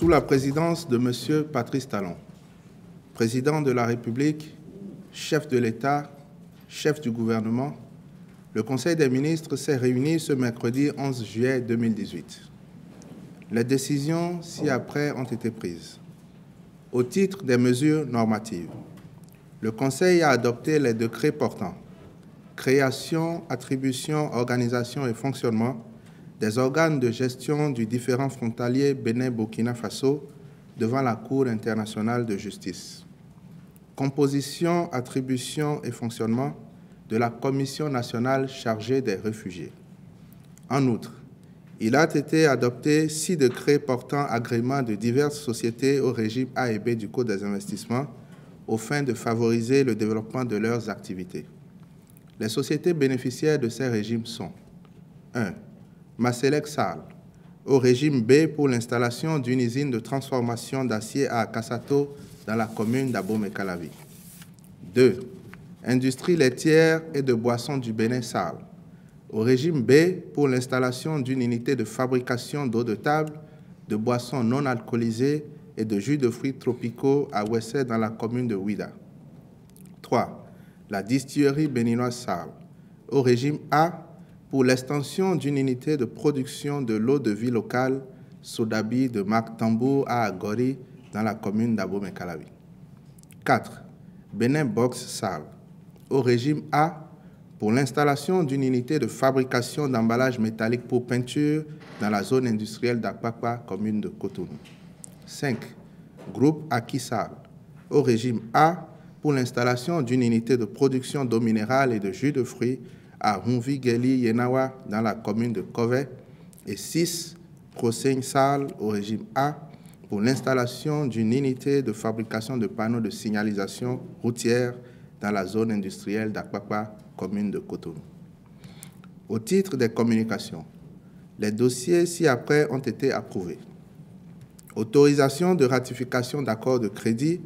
Sous la présidence de M. Patrice Talon, président de la République, chef de l'État, chef du gouvernement, le Conseil des ministres s'est réuni ce mercredi 11 juillet 2018. Les décisions ci-après ont été prises. Au titre des mesures normatives, le Conseil a adopté les décrets portant création, attribution, organisation et fonctionnement des organes de gestion du différend frontalier Bénin-Burkina Faso devant la Cour internationale de justice. Composition, attribution et fonctionnement de la Commission nationale chargée des réfugiés. En outre, il a été adopté 6 décrets portant agrément de diverses sociétés au régime A et B du Code des investissements aux fins de favoriser le développement de leurs activités. Les sociétés bénéficiaires de ces régimes sont 1. Maselec Sal, au régime B pour l'installation d'une usine de transformation d'acier à Kassato dans la commune d'Abomey-Calavi. 2. Industrie laitière et de boissons du Bénin Sal, au régime B pour l'installation d'une unité de fabrication d'eau de table, de boissons non alcoolisées et de jus de fruits tropicaux à Ouessé dans la commune de Ouida. 3. La distillerie béninoise Sal, au régime A pour l'extension d'une unité de production de l'eau de vie locale, Sodabi de marque Tambour à Agori dans la commune d'Abomey-Calavi. 4. Bénin Box Sal, au régime A pour l'installation d'une unité de fabrication d'emballages métalliques pour peinture dans la zone industrielle d'Akpakpa, commune de Cotonou. 5. Groupe Akisal, au régime A pour l'installation d'une unité de production d'eau minérale et de jus de fruits à Rumvi-Geli Yenawa dans la commune de Kové. Et 6. Proseigne Sal, au régime A pour l'installation d'une unité de fabrication de panneaux de signalisation routière dans la zone industrielle d'Akpakpa, commune de Cotonou. Au titre des communications, les dossiers ci-après ont été approuvés. Autorisation de ratification d'accords de crédit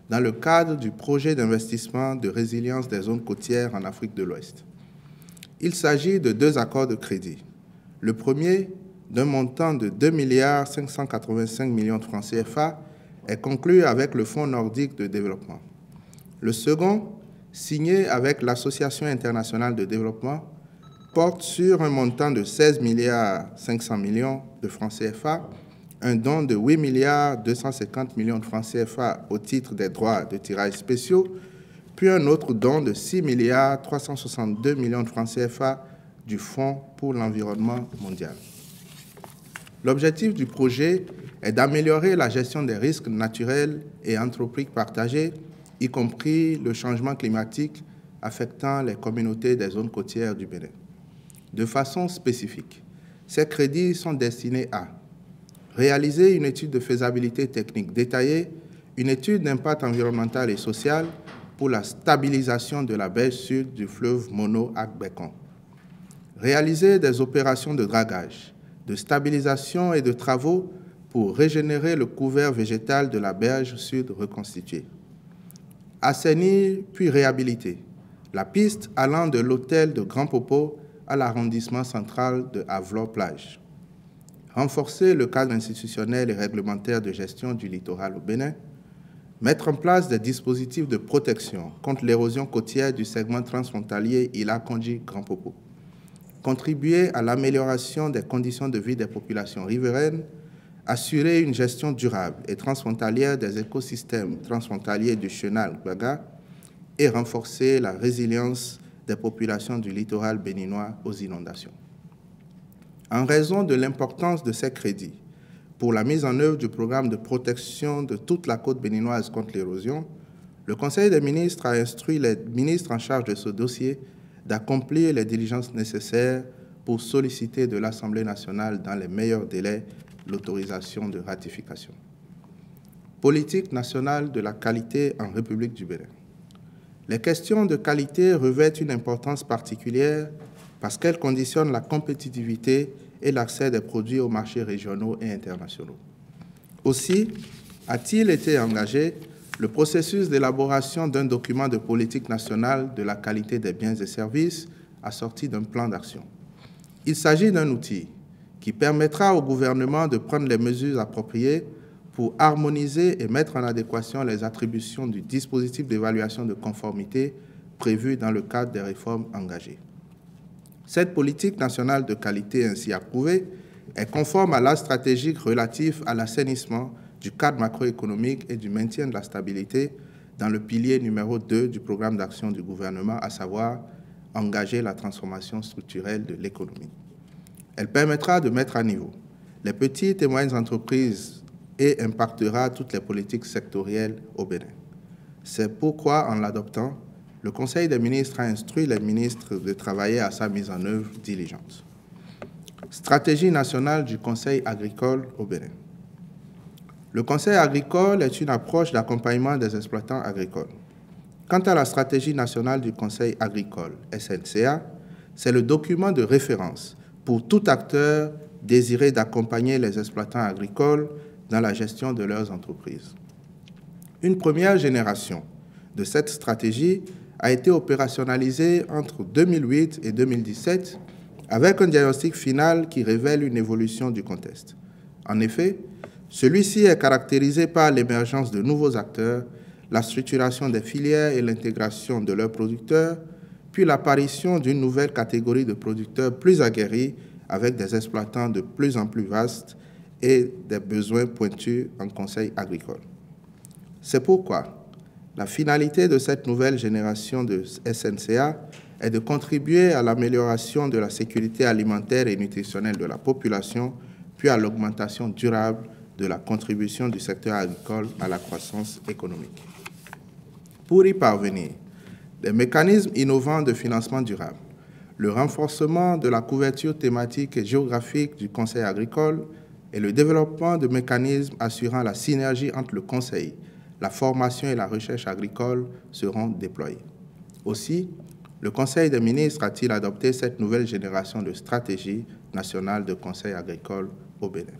dans le cadre du projet d'investissement de résilience des zones côtières en Afrique de l'Ouest. Il s'agit de 2 accords de crédit. Le premier, d'un montant de 2 585 millions de francs CFA, est conclu avec le Fonds nordique de développement. Le second, signé avec l'Association internationale de développement, porte sur un montant de 16 500 millions de francs CFA, un don de 8 250 millions de francs CFA au titre des droits de tirage spéciaux, puis un autre don de 6 362 millions de francs CFA du Fonds pour l'environnement mondial. L'objectif du projet est d'améliorer la gestion des risques naturels et anthropiques partagés, y compris le changement climatique affectant les communautés des zones côtières du Bénin. De façon spécifique, ces crédits sont destinés à réaliser une étude de faisabilité technique détaillée, une étude d'impact environnemental et social pour la stabilisation de la baie sud du fleuve Mono-Akbekon, réaliser des opérations de dragage, de stabilisation et de travaux pour régénérer le couvert végétal de la berge sud reconstituée, assainir puis réhabiliter la piste allant de l'hôtel de Grand Popo à l'arrondissement central de Havlor-Plage, renforcer le cadre institutionnel et réglementaire de gestion du littoral au Bénin, mettre en place des dispositifs de protection contre l'érosion côtière du segment transfrontalier Ila-Kondji-Grand Popo, contribuer à l'amélioration des conditions de vie des populations riveraines, assurer une gestion durable et transfrontalière des écosystèmes transfrontaliers du chenal Gbaga et renforcer la résilience des populations du littoral béninois aux inondations. En raison de l'importance de ces crédits pour la mise en œuvre du programme de protection de toute la côte béninoise contre l'érosion, le Conseil des ministres a instruit les ministres en charge de ce dossier d'accomplir les diligences nécessaires pour solliciter de l'Assemblée nationale dans les meilleurs délais l'autorisation de ratification. Politique nationale de la qualité en République du Bénin. Les questions de qualité revêtent une importance particulière parce qu'elles conditionnent la compétitivité et l'accès des produits aux marchés régionaux et internationaux. Aussi, a-t-il été engagé le processus d'élaboration d'un document de politique nationale de la qualité des biens et services assorti d'un plan d'action. Il s'agit d'un outil qui permettra au gouvernement de prendre les mesures appropriées pour harmoniser et mettre en adéquation les attributions du dispositif d'évaluation de conformité prévu dans le cadre des réformes engagées. Cette politique nationale de qualité ainsi approuvée est conforme à la stratégie relative à l'assainissement du cadre macroéconomique et du maintien de la stabilité dans le pilier numéro 2 du programme d'action du gouvernement, à savoir engager la transformation structurelle de l'économie. Elle permettra de mettre à niveau les petites et moyennes entreprises et impactera toutes les politiques sectorielles au Bénin. C'est pourquoi, en l'adoptant, le Conseil des ministres a instruit les ministres de travailler à sa mise en œuvre diligente. Stratégie nationale du Conseil agricole au Bénin. Le Conseil agricole est une approche d'accompagnement des exploitants agricoles. Quant à la stratégie nationale du Conseil agricole, SNCA, c'est le document de référence pour tout acteur désiré d'accompagner les exploitants agricoles dans la gestion de leurs entreprises. Une première génération de cette stratégie a été opérationnalisée entre 2008 et 2017 avec un diagnostic final qui révèle une évolution du contexte. En effet, celui-ci est caractérisé par l'émergence de nouveaux acteurs, la structuration des filières et l'intégration de leurs producteurs, puis l'apparition d'une nouvelle catégorie de producteurs plus aguerris avec des exploitants de plus en plus vastes et des besoins pointus en conseil agricole. C'est pourquoi la finalité de cette nouvelle génération de SNCA est de contribuer à l'amélioration de la sécurité alimentaire et nutritionnelle de la population, puis à l'augmentation durable de la contribution du secteur agricole à la croissance économique. Pour y parvenir, des mécanismes innovants de financement durable, le renforcement de la couverture thématique et géographique du conseil agricole et le développement de mécanismes assurant la synergie entre le conseil, la formation et la recherche agricole seront déployés. Aussi, le Conseil des ministres a-t-il adopté cette nouvelle génération de stratégie nationale de conseil agricole au Bénin.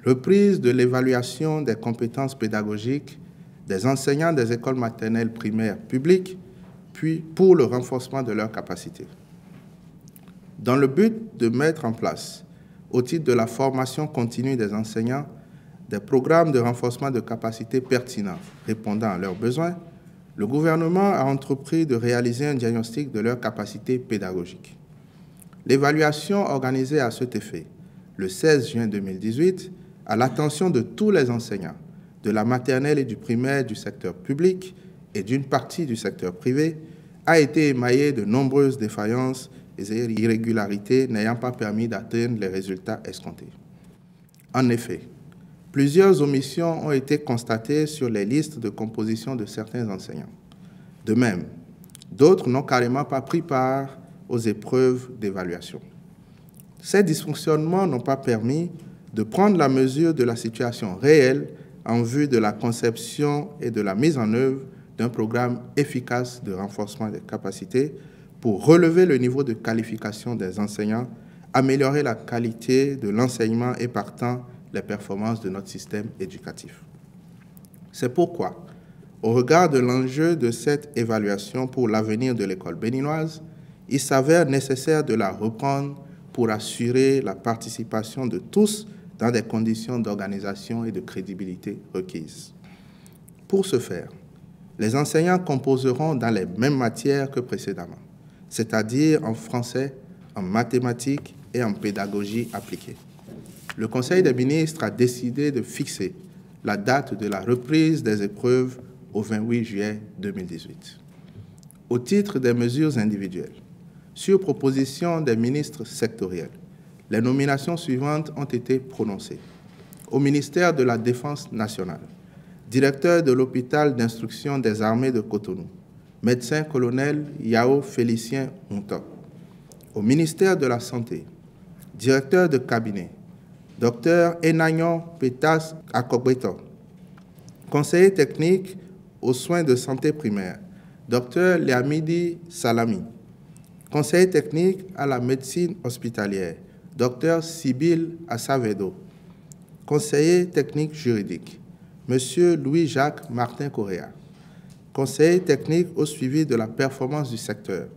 Reprise de l'évaluation des compétences pédagogiques des enseignants des écoles maternelles primaires publiques, puis pour le renforcement de leurs capacités. Dans le but de mettre en place, au titre de la formation continue des enseignants, des programmes de renforcement de capacités pertinents répondant à leurs besoins, le gouvernement a entrepris de réaliser un diagnostic de leurs capacités pédagogiques. L'évaluation organisée à cet effet, le 16 juin 2018, à l'attention de tous les enseignants, de la maternelle et du primaire du secteur public et d'une partie du secteur privé, a été émaillée de nombreuses défaillances et irrégularités n'ayant pas permis d'atteindre les résultats escomptés. En effet, plusieurs omissions ont été constatées sur les listes de composition de certains enseignants. De même, d'autres n'ont carrément pas pris part aux épreuves d'évaluation. Ces dysfonctionnements n'ont pas permis de prendre la mesure de la situation réelle en vue de la conception et de la mise en œuvre d'un programme efficace de renforcement des capacités pour relever le niveau de qualification des enseignants, améliorer la qualité de l'enseignement et partant les performances de notre système éducatif. C'est pourquoi, au regard de l'enjeu de cette évaluation pour l'avenir de l'école béninoise, il s'avère nécessaire de la reprendre pour assurer la participation de tous dans des conditions d'organisation et de crédibilité requises. Pour ce faire, les enseignants composeront dans les mêmes matières que précédemment, c'est-à-dire en français, en mathématiques et en pédagogie appliquée. Le Conseil des ministres a décidé de fixer la date de la reprise des épreuves au 28 juillet 2018. Au titre des mesures individuelles, sur proposition des ministres sectoriels, les nominations suivantes ont été prononcées. Au ministère de la Défense nationale, directeur de l'hôpital d'instruction des armées de Cotonou, médecin-colonel Yao Félicien Honto. Au ministère de la Santé, directeur de cabinet, Dr Enagnon Petas Akogbeto. Conseiller technique aux soins de santé primaire, Dr Liamidi Salami. Conseiller technique à la médecine hospitalière, Dr Sibyl Assavedo. Conseiller technique juridique, Monsieur Louis-Jacques Martin Correa. Conseiller technique au suivi de la performance du secteur,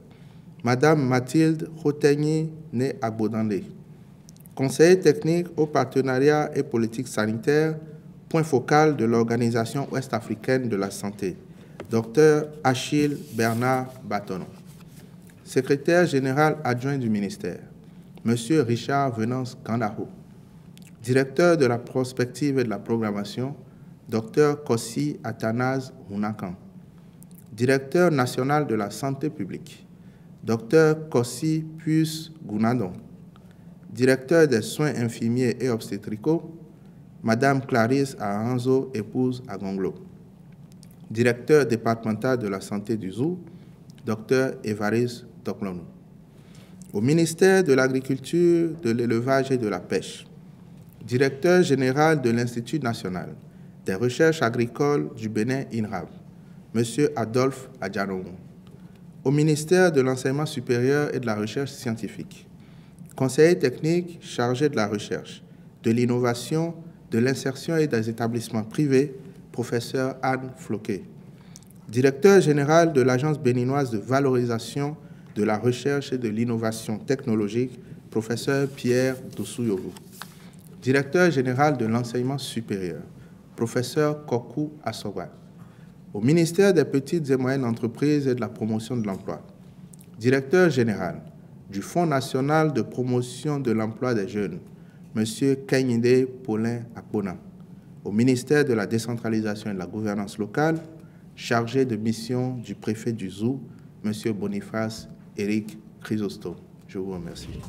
Madame Mathilde Rotegny Né Agbodandé. Conseiller technique au partenariat et politique sanitaire, point focal de l'Organisation ouest-africaine de la santé, Dr Achille Bernard Batonon. Secrétaire général adjoint du ministère, M. Richard Venance Kandahou. Directeur de la prospective et de la programmation, Dr Kossi Athanase Hunakan. Directeur national de la santé publique, Dr Kossi Pius Gounadon. Directeur des soins infirmiers et obstétricaux, Madame Clarisse Ahanzo, épouse Agonglo. Directeur départemental de la santé du Zou, Dr Évariste Toklonou. Au ministère de l'Agriculture, de l'Élevage et de la Pêche, Directeur général de l'Institut national des recherches agricoles du Bénin INRAB, M. Adolphe Adjanou. Au ministère de l'Enseignement supérieur et de la Recherche scientifique, conseiller technique chargé de la recherche, de l'innovation, de l'insertion et des établissements privés, professeur Anne Floquet. Directeur général de l'Agence béninoise de valorisation de la recherche et de l'innovation technologique, professeur Pierre Doussouyogo. Directeur général de l'enseignement supérieur, professeur Kokou Assoba. Au ministère des petites et moyennes entreprises et de la promotion de l'emploi, directeur général du Fonds national de promotion de l'emploi des jeunes, M. Kanyinde Paulin Akpona. Au ministère de la décentralisation et de la gouvernance locale, chargé de mission du préfet du Zou, M. Boniface Éric Chrysostome. Je vous remercie.